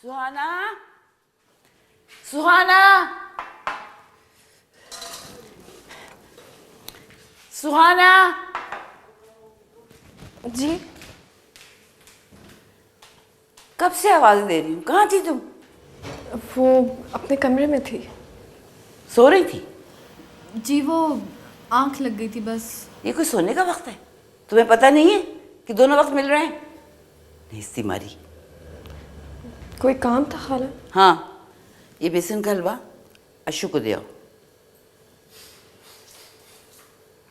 सुहाना, सुहाना, सुहाना। जी कब से आवाज दे रही हूँ, कहाँ थी तुम? वो अपने कमरे में थी। सो रही थी? जी वो आंख लग गई थी बस। ये कोई सोने का वक्त है? तुम्हें पता नहीं है कि दोनों वक्त मिल रहे हैं? नहीं सी मारी। कोई काम था खाला? हाँ, ये बेसन का हलवा अशु को दे आओ।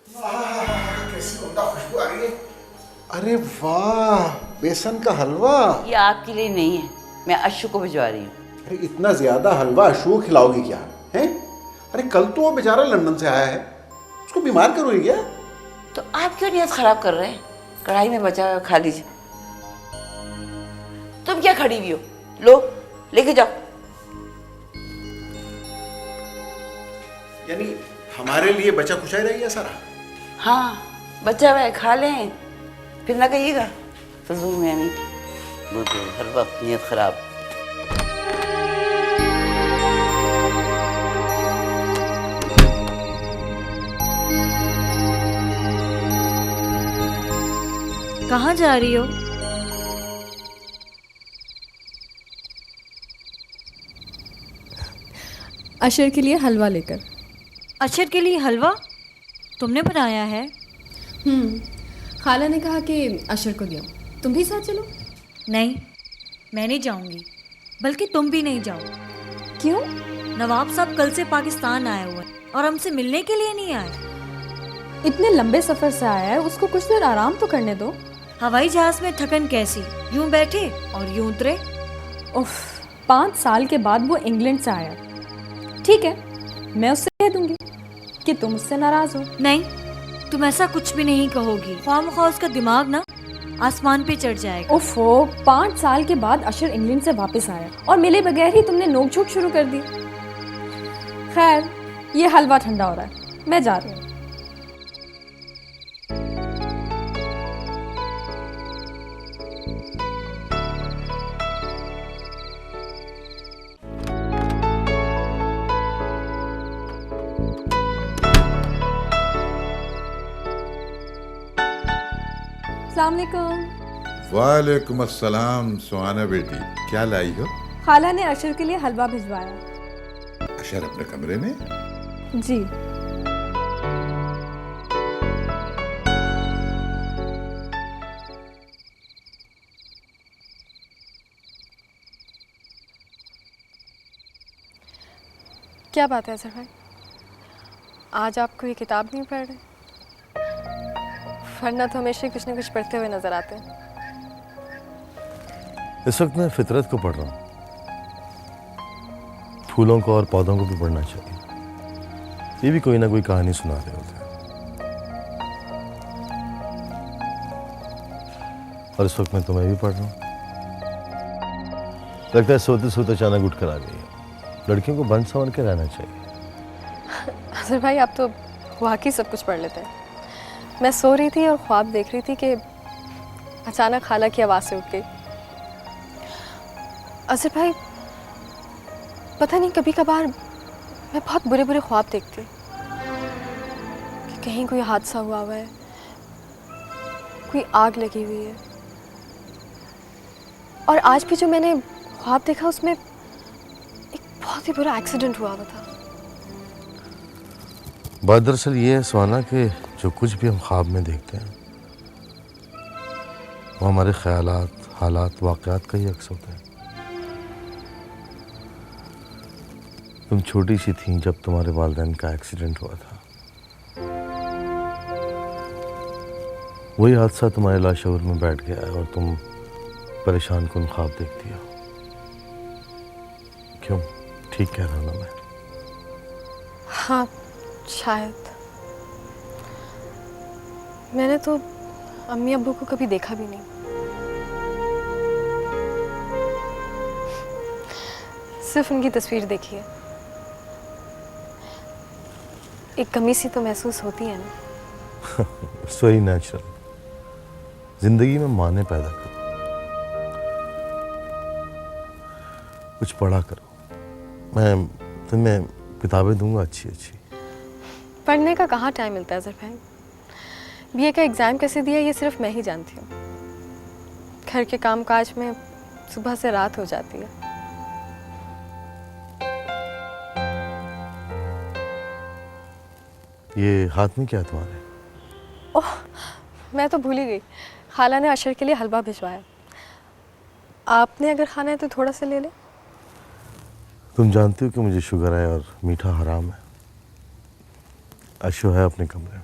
कैसी उम्दा खुशबू आ रही है। अरे वाह, बेसन का हलवा। ये आपके लिए नहीं है, मैं अशु को भिजवा रही हूँ। अरे इतना ज्यादा हलवा अशु को खिलाओगी क्या? हैं? अरे कल तो वो बेचारा लंदन से आया है, उसको बीमार करोगी क्या? तो आप क्यों नीयत खराब कर रहे हैं? कढ़ाई में बचा हुआ खा लीजिए। तुम क्या खड़ी हुई हो? लो लेके जाओ। यानी हमारे लिए बचा कुछ ही रह गया सारा? हाँ, बचा हुआ है, खा लें, फिर ना कहिएगा फजूल में अमी हर वक्त नीयत खराब। कहाँ जा रही हो? अशर के लिए हलवा लेकर। अशर के लिए हलवा तुमने बनाया है? खाला ने कहा कि अशर को दिया, तुम भी साथ चलो। नहीं, मैं नहीं जाऊंगी, बल्कि तुम भी नहीं जाओ। क्यों? नवाब साहब कल से पाकिस्तान आए हुए हैं और हमसे मिलने के लिए नहीं आए। इतने लंबे सफर से आया है, उसको कुछ देर आराम तो करने दो। हवाई जहाज में थकन कैसी, यूं बैठे और यूं उतरे। उफ, 5 साल के बाद वो इंग्लैंड से आया। ठीक है, मैं उससे कह दूंगी कि तुम उससे नाराज हो। नहीं, तुम ऐसा कुछ भी नहीं कहोगी। ख्वामख्वाह उसका दिमाग ना आसमान पे चढ़ जाएगा। ओफो, 5 साल के बाद अशर इंग्लैंड से वापस आया और मिले बगैर ही तुमने नोक-झोंक शुरू कर दी। खैर, ये हलवा ठंडा हो रहा है, मैं जा रही हूँ। अस्सलामुअलैकुम। वालेकुम अस्सलाम। सुहाना बेटी, क्या लाई हो? खाला ने अशर के लिए हलवा भिजवाया। अशर अपने कमरे में? जी। क्या बात है अजहर भाई, आज आप कोई किताब नहीं पढ़ रहे? वरना तो हमेशा कुछ न कुछ पढ़ते हुए नजर आते हैं। इस वक्त मैं फितरत को पढ़ रहा हूँ। फूलों को और पौधों को भी पढ़ना चाहिए, ये भी कोई ना कोई कहानी सुना रहे होते हैं। और इस वक्त मैं तुम्हें भी पढ़ रहा हूँ। लगता है सोते सोते अचानक उठ कर आ गई है। लड़कियों को बंद संवर के रहना चाहिए। अजहर भाई, आप तो वाकई सब कुछ पढ़ लेते हैं। मैं सो रही थी और ख्वाब देख रही थी कि अचानक खाला की आवाज़ से उठ गई। अजहर भाई, पता नहीं कभी कभार मैं बहुत बुरे बुरे ख्वाब देखती हूँ कि कहीं कोई हादसा हुआ है, कोई आग लगी हुई है। और आज भी जो मैंने ख्वाब देखा उसमें एक बहुत ही बुरा एक्सीडेंट हुआ था। बात दरअसल ये है सुहाना कि जो कुछ भी हम ख्वाब में देखते हैं वो हमारे ख्यालात, हालात, वाक़यात का ही अक्स होता है। तुम छोटी सी थी जब तुम्हारे वालिदैन का एक्सीडेंट हुआ था। वही हादसा तुम्हारे लाशऊर में बैठ गया है और तुम परेशान कुन ख्वाब देखती हो। क्यों, ठीक कह रहा हूँ ना मैं? हाँ, शायद। मैंने तो अम्मी अब्बू को कभी देखा भी नहीं। सिर्फ उनकी तस्वीर देखी है। एक कमी सी तो महसूस होती है ना। सही नेचुरल। जिंदगी में माने पैदा करो। कुछ पढ़ा करो। मैं तुम्हें किताबें दूंगा अच्छी अच्छी। पढ़ने का कहाँ टाइम मिलता है ज़रफैन। बीए का एग्ज़ाम कैसे दिया ये सिर्फ मैं ही जानती हूँ। घर के कामकाज में सुबह से रात हो जाती है। ये हाथ में क्या है तुम्हारे? ओह, मैं तो भूल ही गई। खाला ने अशर के लिए हलवा भिजवाया। आपने अगर खाना है तो थोड़ा सा ले ले। तुम जानती हो कि मुझे शुगर है और मीठा हराम है। अशो है अपने कमरे में।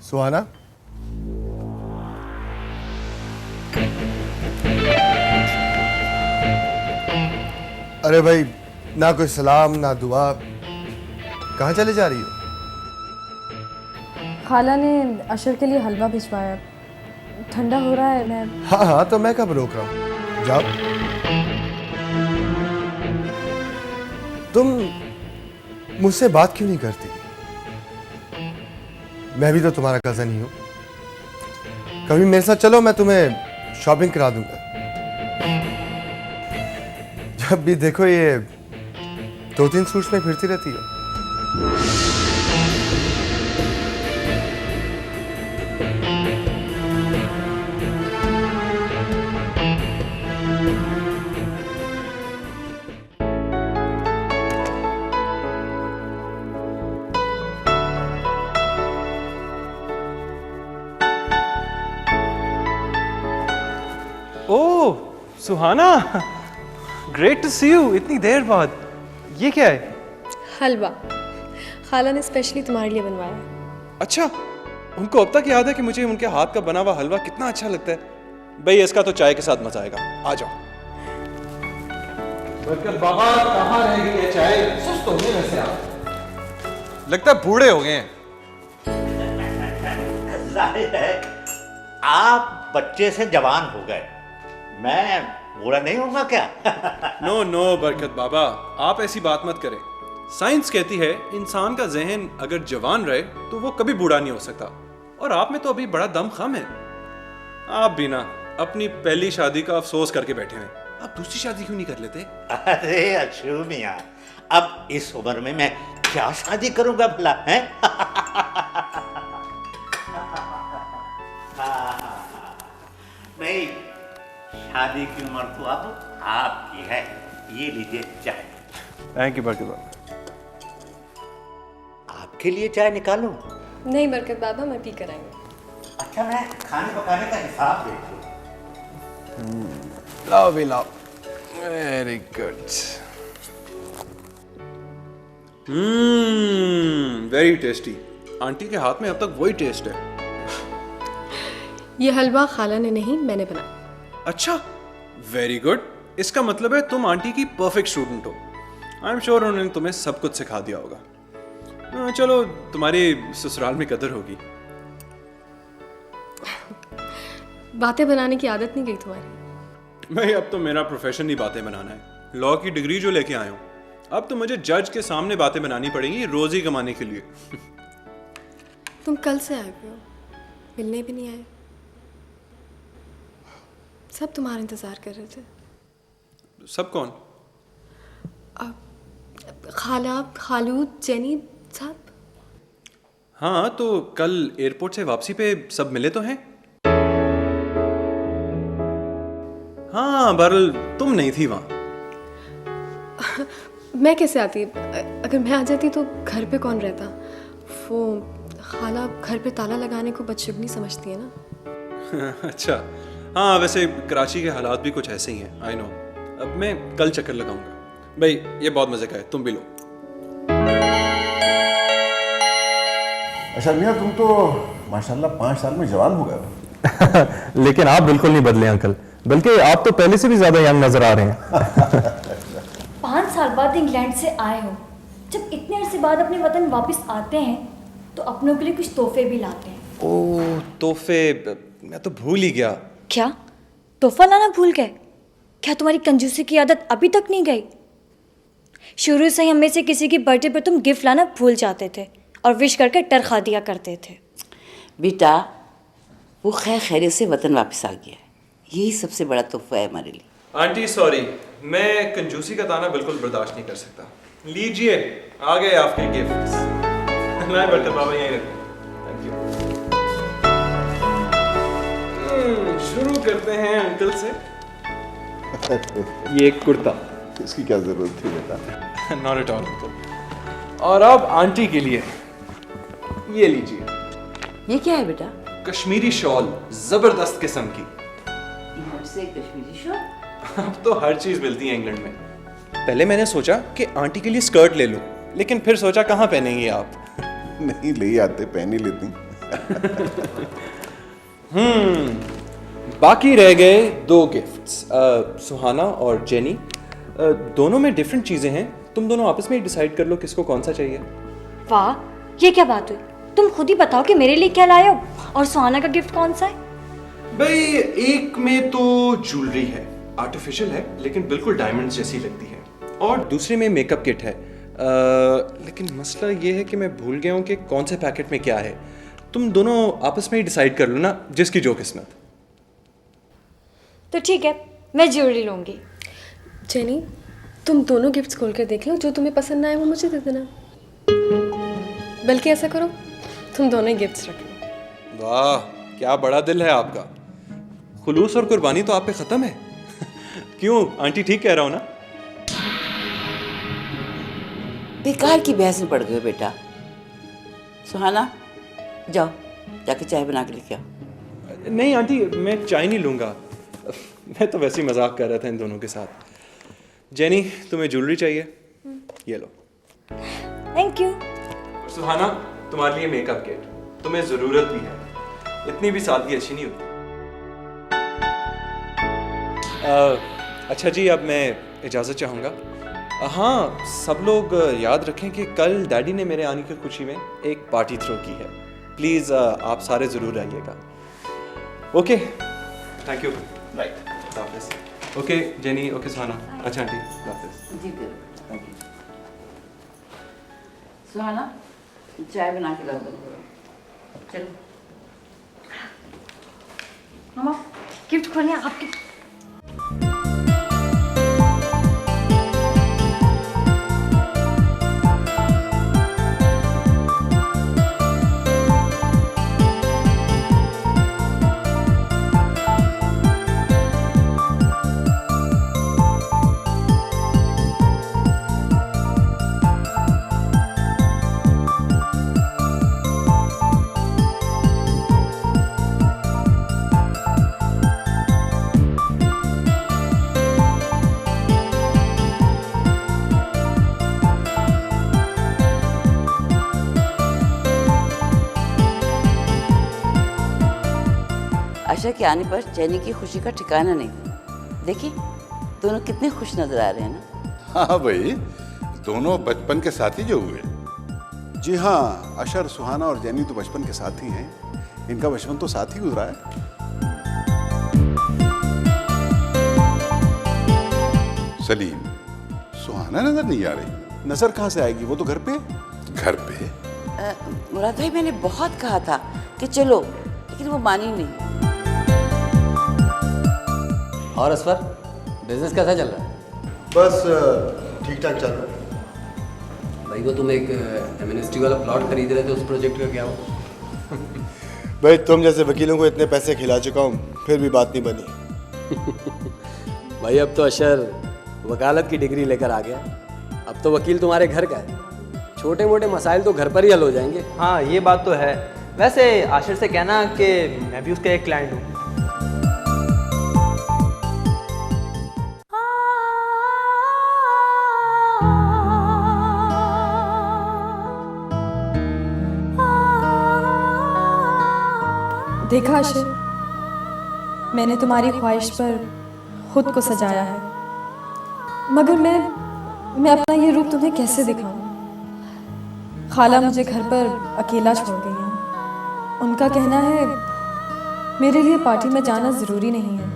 सुहाना, अरे भाई, ना कोई सलाम ना दुआ, कहाँ चले जा रही हो? खाला ने अशर के लिए हलवा भिजवाया। ठंडा हो रहा है। मैं हाँ हाँ, तो मैं कब रोक रहा हूँ, जाओ। तुम मुझसे बात क्यों नहीं करती? मैं भी तो तुम्हारा कजन ही हूँ। कभी मेरे साथ चलो, मैं तुम्हें शॉपिंग करा दूंगा। जब भी देखो ये 2-3 सूट्स में फिरती रहती हो। ओह सुहाना, ग्रेट टू सी यू। इतनी देर बाद। ये क्या है? हलवा खाला ने स्पेशली तुम्हारे लिए बनवाया है। अच्छा, उनको अब तक याद है कि मुझे उनके हाथ का बना हुआ हलवा कितना अच्छा लगता है। भाई इसका तो चाय के साथ मजा आएगा। आ जाओ। बरकत बाबा, कहाँ रह गई ये चाय? सुस्त हो गए वैसे आप। लगता है बूढ़े हो गए हैं। जाहिर है आप बच्चे से जवान हो गए। मैं बूढ़ा नहीं होऊंगा क्या? नो नो बरकत बाबा, आप ऐसी बात मत करें। साइंस कहती है इंसान का जहन अगर जवान रहे तो वो कभी बूढ़ा नहीं हो सकता। और आप में तो अभी बड़ा दम खम है। आप भी ना अपनी पहली शादी का अफसोस करके बैठे हैं। आप दूसरी शादी क्यों नहीं कर लेते? अरे अशू मियां, अब इस उम्र में मैं क्या शादी करूंगा भला, हैं? नहीं, शादी की उम्र तो अब आपकी है। ये लीजिए चाय। थैंक यू बरकत बाबा। आपके लिए चाय निकालूं? नहीं बरकत बाबा, मैं पी कर आएंगे। अच्छा, मैं खाने पकाने का हिसाब देख लूं। लाओ भी लाओ। Very good. Very tasty. Aunty के हाथ में अब तक वही टेस्ट है। ये हलवा खाला ने नहीं, मैंने बनाया। अच्छा, वेरी गुड। इसका मतलब है तुम आंटी की परफेक्ट स्टूडेंट हो। आई एम श्योर उन्होंने तुम्हें सब कुछ सिखा दिया होगा। चलो, तुम्हारी ससुराल में कदर होगी। बातें बनाने की आदत नहीं गई तुम्हारी? भाई अब तो मेरा प्रोफेशन ही बातें बनाना है। लॉ की डिग्री जो लेके आया हूँ, अब तो मुझे जज के सामने बातें बनानी पड़ेंगी रोजी कमाने के लिए। तुम कल से आए हुए हो, मिलने भी नहीं आए। सब तुम्हारा इंतजार कर रहे थे। सब कौन? खाला, खालू, जेनी साहब। हाँ, तो कल एयरपोर्ट से वापसी पे सब मिले तो हैं। हाँ, बहरहाल तुम नहीं थी वहां। मैं कैसे आती? अगर मैं आ जाती तो घर पे कौन रहता? वो खाला घर पे ताला लगाने को बदशगुनी समझती है ना। अच्छा, हाँ वैसे कराची के हालात भी कुछ ऐसे ही हैं। I know. अब मैं कल चक्कर लगाऊंगा। भाई ये बहुत मजे का है, तुम भी लो। अच्छा मियाँ, तुम तो माशाल्लाह 5 साल में जवान हो गए। लेकिन आप बिल्कुल नहीं बदले अंकल, बल्कि आप तो पहले से भी ज्यादा यंग नजर आ रहे हैं। 5 साल बाद इंग्लैंड से आए हो। जब इतने अरसे बाद अपने वतन वापस आते हैं तो अपनों के लिए कुछ तोहफे भी लाते हैं। ओह तोहफे, मैं तो भूल ही गया। क्या तोहफा लाना भूल गए? क्या तुम्हारी कंजूसी की आदत अभी तक नहीं गई? शुरू से ही हमें से किसी की बर्थडे पर तुम गिफ्ट लाना भूल जाते थे और विश करके टरखा दिया करते थे। बेटा वो खैर खैरियत से वतन वापस आ गया है, यही सबसे बड़ा तोहफा है हमारे लिए। आंटी सॉरी, मैं कंजूसी का ताना बिल्कुल बर्दाश्त नहीं कर सकता। लीजिए आ गए आपके गिफ्ट्स। लाए बरकत बाबा, यहीं रखें। Thank you. शुरू करते हैं अंकल से। ये एक कुर्ता। इसकी क्या जरूरत थी बेटा? Not at all uncle. और अब आंटी के लिए ये लीजिए, ये क्या है बेटा? कश्मीरी शॉल, जबरदस्त किस्म की। इंग्लैंड से कश्मीरी शॉल? अब तो हर चीज मिलती है इंग्लैंड में। पहले मैंने सोचा कि आंटी के लिए स्कर्ट ले लूं, लेकिन फिर सोचा कहाँ पहनेंगे आप। नहीं ले आते, पहन ही लेती। बाकी रह गए 2 गिफ्ट्स, सुहाना और जेनी। दोनों में डिफरेंट चीजें हैं, तुम दोनों आपस में ही डिसाइड कर लो किसको कौन सा चाहिए। वाह, ये क्या बात हुई? तुम खुद ही बताओ कि मेरे लिए क्या लाए हो और सुहाना का गिफ्ट कौन सा है? भाई एक में तो ज्वेलरी है, आर्टिफिशियल है लेकिन बिल्कुल डायमंड्स जैसी लगती है, और दूसरे में मेकअप किट है। लेकिन मसला ये है कि मैं भूल गया हूँ कि कौन से पैकेट में क्या है। तुम दोनों आपस में ही डिसाइड कर लो ना, जिसकी जो किस्मत। तो ठीक है, मैं ज्वेलरी लूंगी। जेनी, तुम दोनों गिफ्ट्स खोल कर देख लो, जो तुम्हें पसंद ना आए वो मुझे दे देना। बल्कि ऐसा करो, तुम दोनों ही गिफ्ट्स रख लो। वाह, क्या बड़ा दिल है आपका। खुलूस और कुर्बानी तो आप पे खत्म है। क्यों आंटी, ठीक कह रहा हूँ ना? बेकार की बहस में पड़ गए बेटा। सुहाना जाओ, जाके चाय बना के लेके आओ। नहीं आंटी, मैं चाय नहीं लूँगा। मैं तो वैसे ही मजाक कर रहा था इन दोनों के साथ। जेनी, तुम्हें ज्वेलरी चाहिए? ये लो। Thank you. सुहाना, तुम्हारे लिए मेकअप किट, तुम्हें जरूरत भी है, इतनी भी सादगी अच्छी नहीं होती। अच्छा जी, अब मैं इजाज़त चाहूँगा। हाँ, सब लोग याद रखें कि कल डैडी ने मेरे आने की खुशी में एक पार्टी थ्रो की है। प्लीज़ आप सारे ज़रूर आइएगा। Okay, thank you. राइट, हाफिज़। ओके जेनी, ओके सुहाना। अच्छा आंटी, हाफिज़। जी थैंक यू। सुहाना चाय बना के ला दो। चलो मामा, गिफ्ट खोलिए आपके। आशा के आने पर जेनी की खुशी का ठिकाना नहीं। देखिए दोनों कितने खुश नजर आ रहे हैं ना। हाँ भाई, दोनों बचपन के साथी जो हुए। जी हाँ, अशर, सुहाना और जेनी तो बचपन के साथी हैं। इनका बचपन तो साथ ही गुजरा है। सलीम, सुहाना नजर नहीं आ रही। नजर कहाँ से आएगी, वो तो घर पे। घर पे? मुराद भाई, मैंने बहुत कहा था कि चलो, लेकिन वो मानी नहीं। और असफर, बिजनेस कैसा चल रहा है? बस ठीक ठाक चल रहा है। भाई वो तुम एक एमएनएसटी वाला प्लॉट खरीद रहे थे, उस प्रोजेक्ट का क्या हुआ? भाई तुम जैसे वकीलों को इतने पैसे खिला चुका हूँ, फिर भी बात नहीं बनी। भाई अब तो अशर वकालत की डिग्री लेकर आ गया, अब तो वकील तुम्हारे घर का है। छोटे मोटे मसाइल तो घर पर ही हल हो जाएंगे। हाँ ये बात तो है। वैसे आशिर से कहना कि मैं भी उसका एक क्लाइंट हूँ। देखा आशिर, मैंने तुम्हारी ख्वाहिश पर खुद को सजाया है, मगर मैं अपना ये रूप तुम्हें कैसे दिखाऊं? खाला मुझे घर पर अकेला छोड़ गई हैं। उनका कहना है मेरे लिए पार्टी में जाना ज़रूरी नहीं है।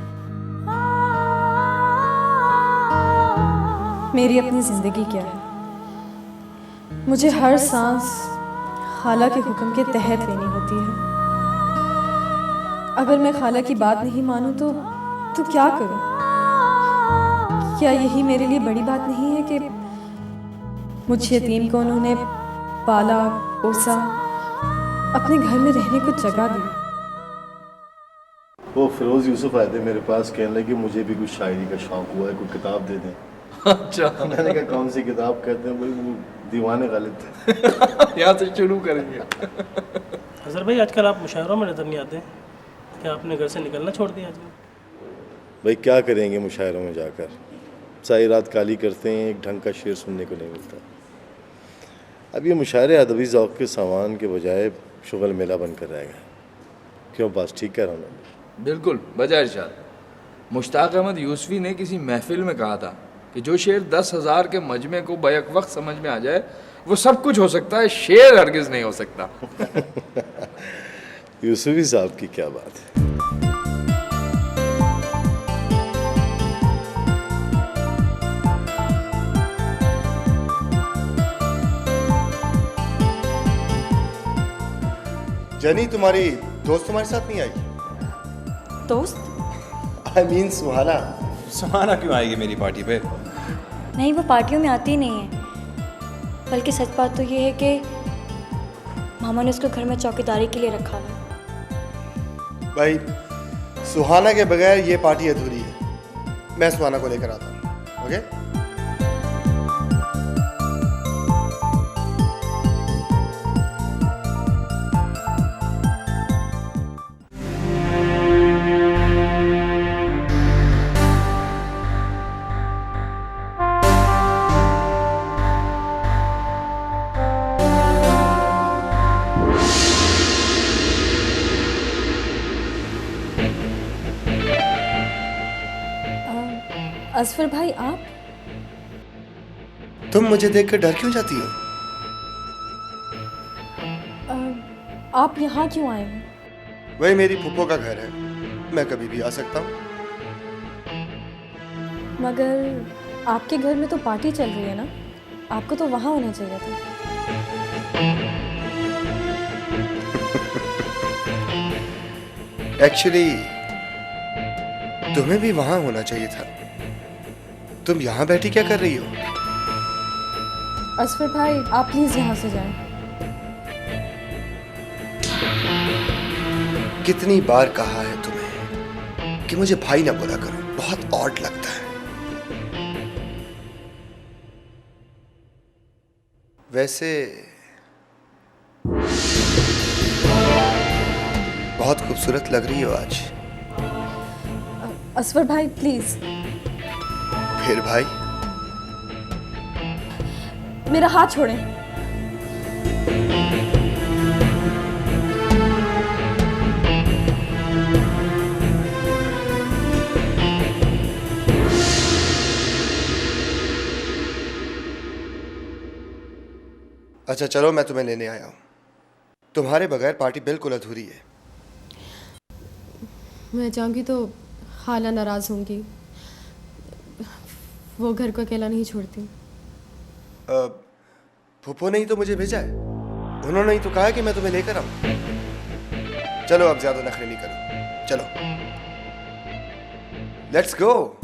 मेरी अपनी ज़िंदगी क्या है, मुझे हर सांस खाला के हुक्म के तहत लेनी होती है। अगर मैं खाला की बात नहीं मानूं तो क्या करूं? क्या यही मेरे लिए बड़ी बात नहीं है कि मुझ यतीम को उन्होंने पाला पोसा, अपने घर में रहने को जगह दी। वो फिरोज यूसुफ आए थे मेरे पास, कहने लगे मुझे भी कुछ शायरी का शौक हुआ है, कोई किताब दे दें। अच्छा। मैंने कहा कौन सी किताब? कहते हैं भाई वो दीवाने गालिब थे। यहाँ से शुरू करेंगे। हज़र भाई आजकल आप मुशायरों में नज़र नहीं आते, क्या आपने घर से निकलना छोड़ दिया आजकल? भाई क्या करेंगे मुशायरों में जाकर, सारी रात काली करते हैं, एक ढंग का शेर सुनने को नहीं मिलता। अब ये मुशायरे अदबी ज़ौक़ के सामान के बजाय शुगल मेला बनकर रह गया। क्यों बात ठीक कह रहा हूँ ना? बिल्कुल बजा इरशाद। मुश्ताक अहमद यूसुफी ने किसी महफिल में कहा था कि जो शेर 10,000 के मजमे को बैक वक्त समझ में आ जाए वो सब कुछ हो सकता है, शेर हरगिज़ नहीं हो सकता। यूसुफी साहब की क्या बात है। जनी तुम्हारी दोस्त तुम्हारे साथ नहीं आई? दोस्त? आई मीन सुहाना। सुहाना क्यों आएगी मेरी पार्टी पे? नहीं, वो पार्टियों में आती नहीं है। बल्कि सच बात तो ये है कि मामा ने उसको घर में चौकीदारी के लिए रखा हुआ है। भाई सुहाना के बगैर ये पार्टी अधूरी है। मैं सुहाना को लेकर आता हूँ। ओके? असफर भाई, आप? तुम मुझे देखकर डर क्यों जाती हो? आप यहाँ क्यों आए हैं? वही मेरी फूफो का घर है, मैं कभी भी आ सकता हूँ। मगर आपके घर में तो पार्टी चल रही है ना, आपको तो वहाँ होना चाहिए था। एक्चुअली तुम्हें भी वहाँ होना चाहिए था। तुम यहाँ बैठी क्या कर रही हो? असफर भाई, आप प्लीज यहाँ से जाएं। कितनी बार कहा है तुम्हें कि मुझे भाई ना बोला करो, बहुत ऑड लगता है। वैसे बहुत खूबसूरत लग रही हो आज। असफर भाई प्लीज। फिर भाई? मेरा हाथ छोड़ें। अच्छा चलो, मैं तुम्हें लेने आया हूं। तुम्हारे बगैर पार्टी बिल्कुल अधूरी है। मैं जाऊंगी तो खाला नाराज होंगी, वो घर को अकेला नहीं छोड़ती। फूफो ने ही तो मुझे भेजा है, उन्होंने ही तो कहा कि मैं तुम्हें लेकर आऊं। चलो अब ज्यादा नखरे नहीं करो, चलो लेट्स गो।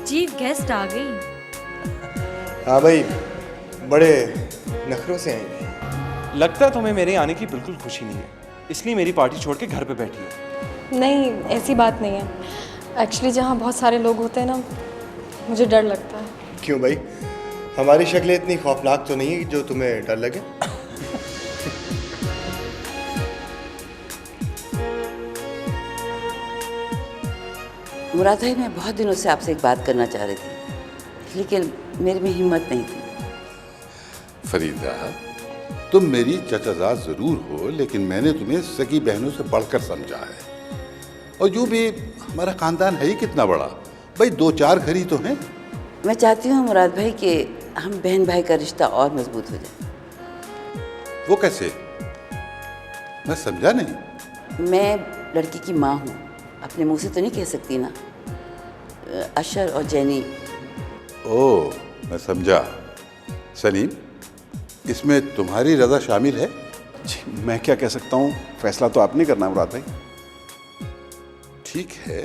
चीफ गेस्ट आ गई। हाँ भाई, बड़े नखरों से आएंगे। लगता है तुम्हें मेरे आने की बिल्कुल खुशी नहीं है, इसलिए मेरी पार्टी छोड़ के घर पे बैठी हो। नहीं, ऐसी बात नहीं है। एक्चुअली जहाँ बहुत सारे लोग होते हैं ना, मुझे डर लगता है। क्यों भाई, हमारी शक्लें इतनी खौफनाक तो नहीं है जो तुम्हें डर लगे? मुराद भाई, मैं बहुत दिनों से आपसे एक बात करना चाह रही थी, लेकिन मेरे में हिम्मत नहीं थी। फरीदा, तुम मेरी चचाजाद जरूर हो, लेकिन मैंने तुम्हें सगी बहनों से बढ़कर समझा है। और यूं भी हमारा खानदान है ही कितना बड़ा, भाई 2-4 घड़ी तो हैं। मैं चाहती हूँ मुराद भाई कि हम बहन भाई का रिश्ता और मजबूत हो जाए। वो कैसे? मैं समझा नहीं। मैं लड़की की माँ हूँ, अपने मुंह से तो नहीं कह सकती ना। अशर और जैनी। ओह, मैं समझा। सलीम, इसमें तुम्हारी रजा शामिल है? जी, मैं क्या कह सकता हूँ, फैसला तो आपने करना है मुराद भाई। ठीक है,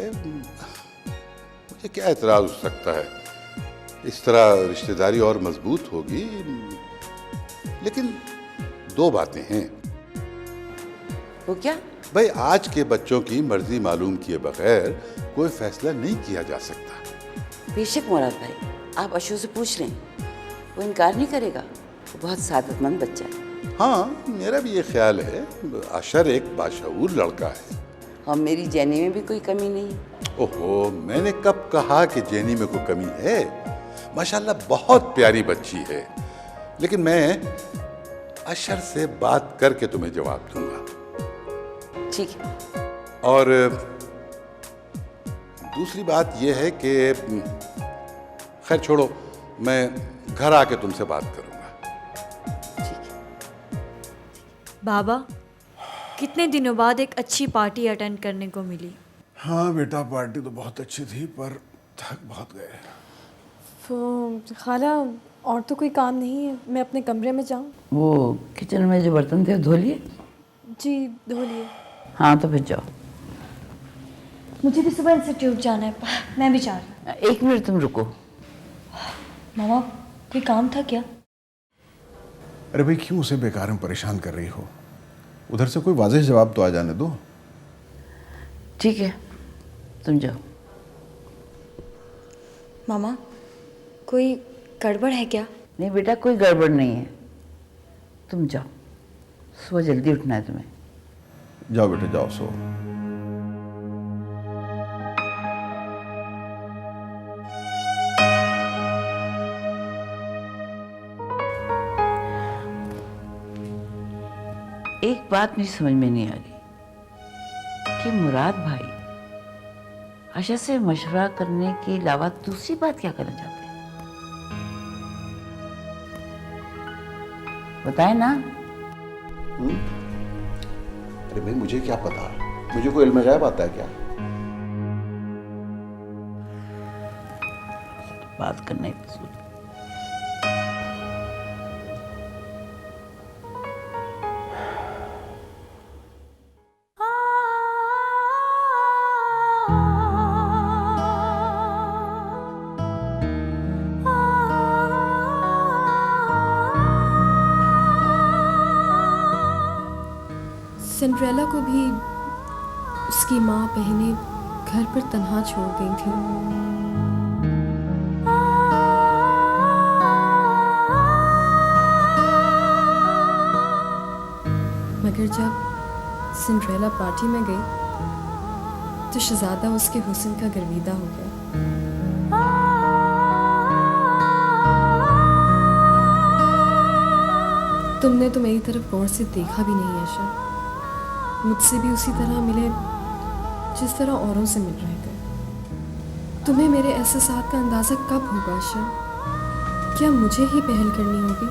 मुझे क्या एतराज हो सकता है, इस तरह रिश्तेदारी और मजबूत होगी। लेकिन 2 बातें हैं। वो क्या? भाई, आज के बच्चों की मर्जी मालूम किए बगैर कोई फैसला नहीं किया जा सकता। बेशक मुराद भाई, आप अशू से पूछ लें, वो इनकार नहीं करेगा। वो बहुत सादतमंद बच्चा है। हाँ, मेरा भी ये ख्याल है। अशर एक बाशऊर लड़का है और मेरी जैनी में भी कोई कमी नहीं है। ओहो, मैंने कब कहा कि जैनी में कोई कमी है? माशाल्लाह बहुत प्यारी बच्ची है। लेकिन मैं अशर से बात करके तुम्हें जवाब दूंगा। ठीक है। और दूसरी बात यह है कि खैर छोड़ो, मैं घर आके तुमसे बात करूंगा। बाबा, कितने दिनों बाद एक अच्छी पार्टी अटेंड करने को मिली। हाँ बेटा, पार्टी तो बहुत अच्छी थी पर थक बहुत गए। तो खाला, और तो कोई काम नहीं है, मैं अपने कमरे में जाऊँ? वो किचन में जो बर्तन थे धो लिए? जी, धो लिए। हाँ तो फिर जाओ। मुझे भी सुबह इंस्टीट्यूट जाना है, मैं भी जा रही हूँ। 1 मिनट तुम रुको। मामा, कोई काम था क्या? अरे भाई, क्यों उसे बेकार में परेशान कर रही हो? उधर से कोई वाज़ेह जवाब तो आ जाने दो। ठीक है, तुम जाओ। मामा, कोई गड़बड़ है क्या? नहीं बेटा, कोई गड़बड़ नहीं है। तुम जाओ, सुबह जल्दी उठना है तुम्हें। जाओ बेटे, जाओ, सो। एक बात मुझे समझ में नहीं आ रही कि मुराद भाई आशा से मशवरा करने के अलावा दूसरी बात क्या करना चाहते हैं? बताए ना। अरे भाई, मुझे क्या पता, मुझे कोई इल्म गैब आता है क्या? बात करने की जरूरत। सिंड्रेला को भी उसकी माँ बहनें घर पर तन्हा छोड़ गई थी। मगर जब सिंड्रेला पार्टी में गई तो शहजादा उसके हुस्न का गर्विदा हो गया। तुमने तो मेरी तरफ गौर से देखा भी नहीं अशर। मुझसे भी उसी तरह मिले जिस तरह औरों से मिल रहे थे। तुम्हें मेरे एहसासात का अंदाज़ा कब होगा अशर? क्या मुझे ही पहल करनी होगी?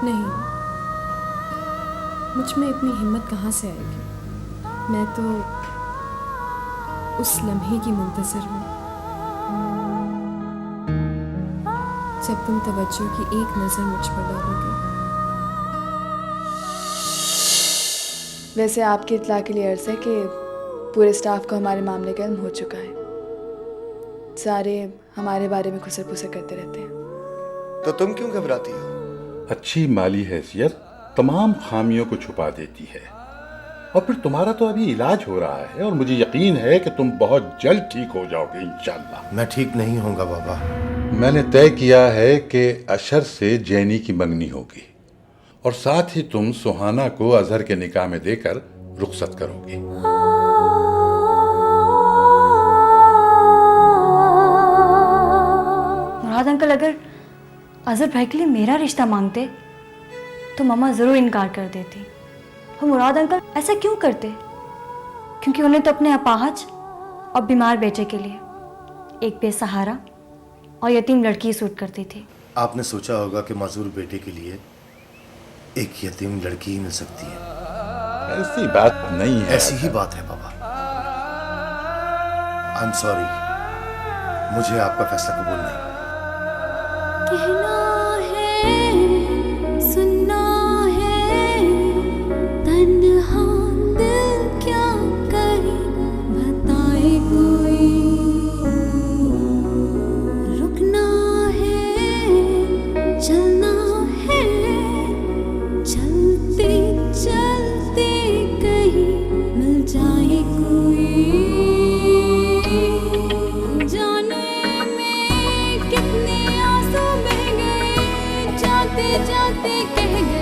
नहीं, मुझ में इतनी हिम्मत कहाँ से आएगी? मैं तो उस लम्हे की मुंतज़िर हूँ जब तुम तवज्जो की एक नज़र मुझ पर डालोगे। वैसे आपकी इत्तला के लिए अर्ज़ है कि पूरे स्टाफ को हमारे मामले का इल्म हो चुका है। सारे हमारे बारे में खुसर पुसर करते रहते हैं। तो तुम क्यों घबराती हो? अच्छी माली हैसियत तमाम खामियों को छुपा देती है। और फिर तुम्हारा तो अभी इलाज हो रहा है और मुझे यकीन है कि तुम बहुत जल्द ठीक हो जाओगे इंशाल्लाह। मैं ठीक नहीं होऊंगा बाबा। मैंने तय किया है कि अशर से जैनी की मंगनी होगी और साथ ही तुम सुहाना को अजहर के निकाह में देकर रुखसत करोगी। मुराद अंकल, अगर अजहर भाई के लिए मेरा रिश्ता मांगते तो मामा ज़रूर इनकार कर देती। और मुराद अंकल ऐसा क्यों करते? क्योंकि उन्हें तो अपने अपाहज और बीमार बेटे के लिए एक बेसहारा और यतीम लड़की सूट करती थी। आपने सोचा होगा कि माजूर बेटे के लिए एक यतीम लड़की ही मिल सकती है। ऐसी बात नहीं है। ऐसी ही बात है पापा। आई एम सॉरी, मुझे आपका फैसला कबूल नहीं। कहना है, सुनना है, तन्हा दिल क्या करे बताए कोई। रुकना है, चलना है, चलते चलते कहीं मिल जाए कोई। जाने में कितने आंसू बह गए, जाते जाते कह गए